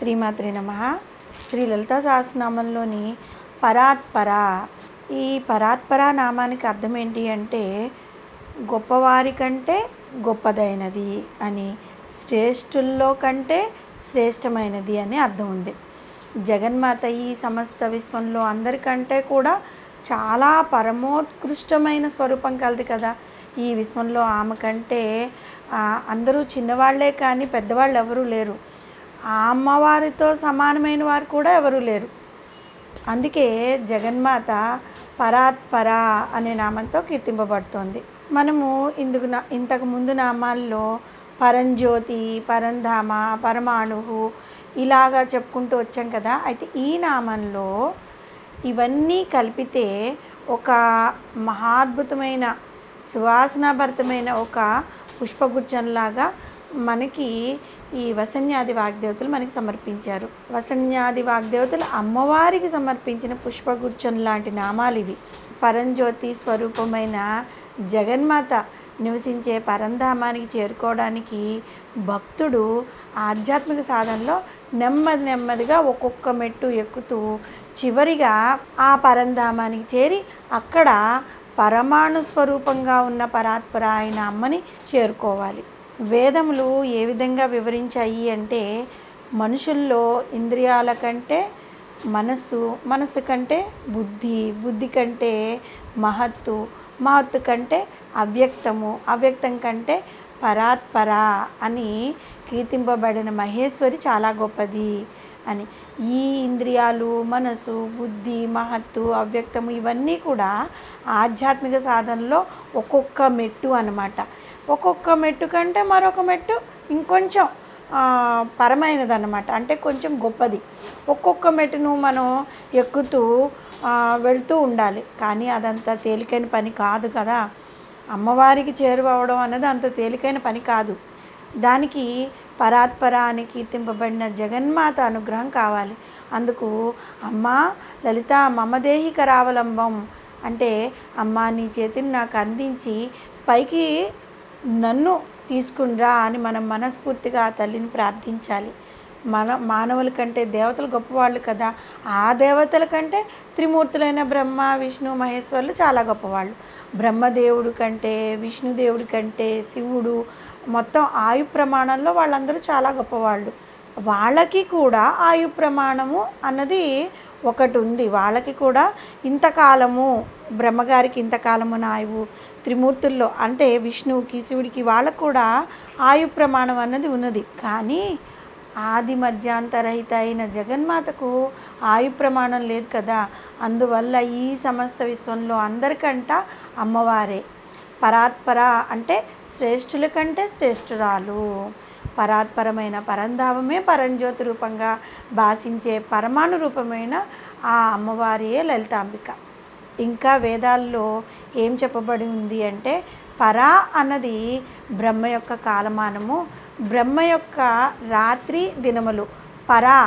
శ్రీమాత్రే నమః. శ్రీ లలితా సహస్రనామంలోని పరాత్పర, ఈ పరాత్పర నామానికి అర్థం ఏంటి అంటే గొప్పవారి కంటే గొప్పదైనది అని, శ్రేష్ఠుల్లో కంటే శ్రేష్టమైనది అని అర్థం ఉంది. జగన్మాత ఈ సమస్త విశ్వంలో అందరికంటే కూడా చాలా పరమోత్కృష్టమైన స్వరూపం కలది కదా. ఈ విశ్వంలో ఆమె కంటే అందరూ చిన్నవాళ్లే కానీ పెద్దవాళ్ళు ఎవరూ లేరు. ఆ అమ్మవారితో సమానమైన వారు కూడా ఎవరూ లేరు. అందుకే జగన్మాత పరాత్పర అనే నామంతో కీర్తింపబడుతోంది. మనము ఇంతకు ముందు నామాల్లో పరంజ్యోతి, పరంధామ, పరమాణువు ఇలాగా చెప్పుకుంటూ వచ్చాం కదా. అయితే ఈ నామంలో ఇవన్నీ కలిపితే ఒక మహాద్భుతమైన సువాసనాభరితమైన ఒక పుష్పగుచ్చంలాగా మనకి ఈ వసన్యాది వాగ్దేవతలు మనకి సమర్పించారు. వసన్యాది వాగ్దేవతలు అమ్మవారికి సమర్పించిన పుష్పగుచ్చం లాంటి నామాలు ఇవి. పరంజ్యోతి స్వరూపమైన జగన్మాత నివసించే పరంధామానికి చేరుకోవడానికి భక్తుడు ఆధ్యాత్మిక సాధనలో నెమ్మదిగా ఒక్కొక్క మెట్టు ఎక్కుతూ చివరిగా ఆ పరంధామానికి చేరి అక్కడ పరమాణు స్వరూపంగా ఉన్న పరాత్పర అయిన అమ్మని చేరుకోవాలి. వేదములు ఏ విధంగా వివరించాయి అంటే మనుషుల్లో ఇంద్రియాల కంటే మనస్సు కంటే బుద్ధి కంటే మహత్తు కంటే అవ్యక్తం కంటే పరాత్పర అని కీర్తింపబడిన మహేశ్వరి చాలా గొప్పది అని. ఈ ఇంద్రియాలు, మనసు, బుద్ధి, మహత్తు, అవ్యక్తము ఇవన్నీ కూడా ఆధ్యాత్మిక సాధనలో ఒక్కొక్క మెట్టు అన్నమాట. ఒక్కొక్క మెట్టు కంటే మరొక మెట్టు ఇంకొంచెం పరమైనదన్నమాట, అంటే కొంచెం గొప్పది. ఒక్కొక్క మెట్టును మనం ఎక్కుతూ వెళ్తూ ఉండాలి. కానీ అదంత తేలికైన పని కాదు కదా. అమ్మవారికి చేరువవడం అన్నది అంత తేలికైన పని కాదు. దానికి పరాత్పర అని కీర్తింపబడిన జగన్మాత అనుగ్రహం కావాలి. అందుకు అమ్మా లలిత మమదేహి కరావలంబం అంటే అమ్మా నీ చేతిని నాకు అందించి పైకి నన్ను తీసుకునిరా అని మనం మనస్ఫూర్తిగా ఆ తల్లిని ప్రార్థించాలి. మానవుల కంటే దేవతలు గొప్పవాళ్ళు కదా. ఆ దేవతల కంటే త్రిమూర్తులైన బ్రహ్మ, విష్ణు, మహేశ్వరులు చాలా గొప్పవాళ్ళు. బ్రహ్మదేవుడి కంటే, విష్ణుదేవుడి కంటే, శివుడు మొత్తం ఆయు ప్రమాణంలో వాళ్ళందరూ చాలా గొప్పవాళ్ళు. వాళ్ళకి కూడా ఆయు ప్రమాణము అన్నది ఒకటి ఉంది. వాళ్ళకి కూడా ఇంతకాలము, బ్రహ్మగారికి ఇంతకాలము ఆయువు, త్రిమూర్తుల్లో అంటే విష్ణువుకి, శివుడికి వాళ్ళకు కూడా ఆయు ప్రమాణం అన్నది ఉన్నది. కానీ ఆది మధ్యాంతరహిత అయిన జగన్మాతకు ఆయు ప్రమాణం లేదు కదా. అందువల్ల ఈ సమస్త విశ్వంలో అందరికంట అమ్మవారే పరాత్పర, అంటే శ్రేష్ఠుల కంటే శ్రేష్ఠురాలు. పరాత్పరమైన పరంధామమే పరంజ్యోతి రూపంగా భాషించే పరమాణు రూపమైన ఆ అమ్మవారియే లలితాంబిక. ఇంకా వేదాల్లో ఏం చెప్పబడి ఉంది అంటే పరా అన్నది బ్రహ్మ యొక్క కాలమానము, బ్రహ్మ యొక్క రాత్రి దినములు పరా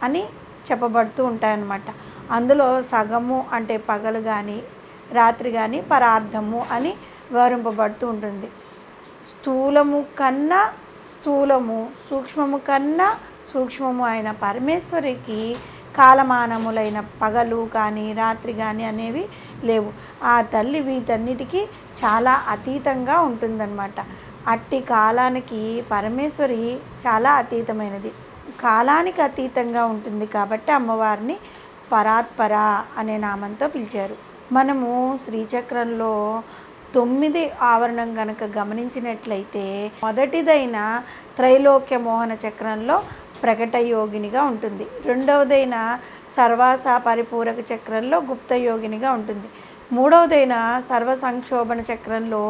అని చెప్పబడుతూ ఉంటాయన్నమాట. అందులో సగము అంటే పగలు కానీ రాత్రి కానీ పరార్థము అని వివరింపబడుతూ ఉంటుంది. స్థూలము కన్నా స్థూలము, సూక్ష్మము కన్నా సూక్ష్మము అయిన పరమేశ్వరికి కాలమానములైన పగలు కానీ రాత్రి కానీ అనేవి లేవు. ఆ తల్లి వీటన్నిటికీ చాలా అతీతంగా ఉంటుందన్నమాట. అట్టి కాలానికి పరమేశ్వరి చాలా అతీతమైనది, కాలానికి అతీతంగా ఉంటుంది. కాబట్టి అమ్మవారిని పరాత్పర అనే నామంతో పిలిచారు. మనము శ్రీచక్రంలో 9 ఆవరణం కనుక గమనించినట్లయితే మొదటిదైన త్రైలోక్య మోహన చక్రంలో ప్రకటయోగినిగా ఉంటుంది. రెండవదైన సర్వాస పరిపూరక చక్రంలో గుప్తయోగినిగా ఉంటుంది. మూడవదైన సర్వ సంక్షోభణ చక్రంలో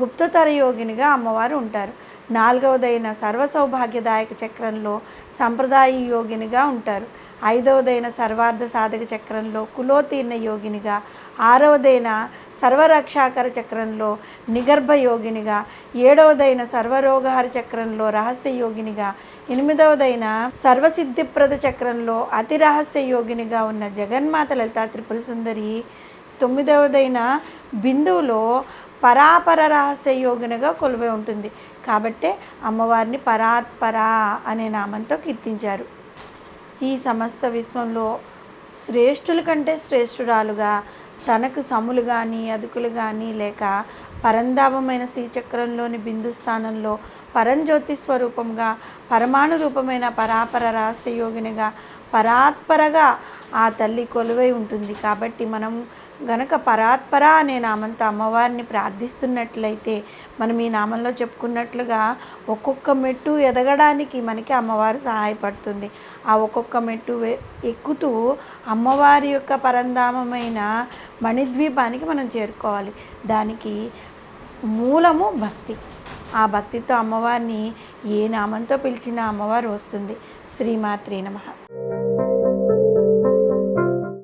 గుప్తతర యోగినిగా అమ్మవారు ఉంటారు. నాలుగవదైన సర్వ సౌభాగ్యదాయక చక్రంలో సంప్రదాయ యోగినిగా ఉంటారు. ఐదవదైన సర్వార్థ సాధక చక్రంలో కులోతీర్ణ యోగినిగా, ఆరవదైన సర్వరక్షాకర చక్రంలో నిగర్భ యోగినిగా, ఏడవదైన సర్వరోగహర చక్రంలో రహస్య యోగినిగా, ఎనిమిదవదైన సర్వసిద్ధిప్రద చక్రంలో అతి రహస్య యోగినిగా ఉన్న జగన్మాత లలితా త్రిపుర సుందరి, తొమ్మిదవదైన బిందువులో పరాపర రహస్య యోగినిగా కొలువై ఉంటుంది. కాబట్టే అమ్మవారిని పరాత్పర అనే నామంతో కీర్తించారు. ఈ సమస్త విశ్వంలో శ్రేష్ఠుల కంటే శ్రేష్ఠురాలుగా తనకు సములు కానీ అదుకులు కానీ లేక పరంధామమైన శ్రీచక్రంలోని బిందు స్థానంలో పరంజ్యోతి స్వరూపంగా పరమాణు రూపమైన పరాపర రహస్యయోగినిగా పరాత్పరగా ఆ తల్లి కొలువై ఉంటుంది. కాబట్టి మనం గనక పరాత్పర అనే నామంతో అమ్మవారిని ప్రార్థిస్తున్నట్లయితే మనం ఈ నామంలో చెప్పుకున్నట్లుగా ఒక్కొక్క మెట్టు ఎదగడానికి మనకి అమ్మవారు సహాయపడుతుంది. ఆ ఒక్కొక్క మెట్టు ఎక్కుతూ అమ్మవారి యొక్క పరంధామమైన మణిద్వీపానికి మనం చేరుకోవాలి. దానికి మూలము భక్తి. ఆ భక్తితో అమ్మవారిని ఏ నామంతో పిలిచినా అమ్మవారు వస్తుంది. శ్రీమాత్రే నమః.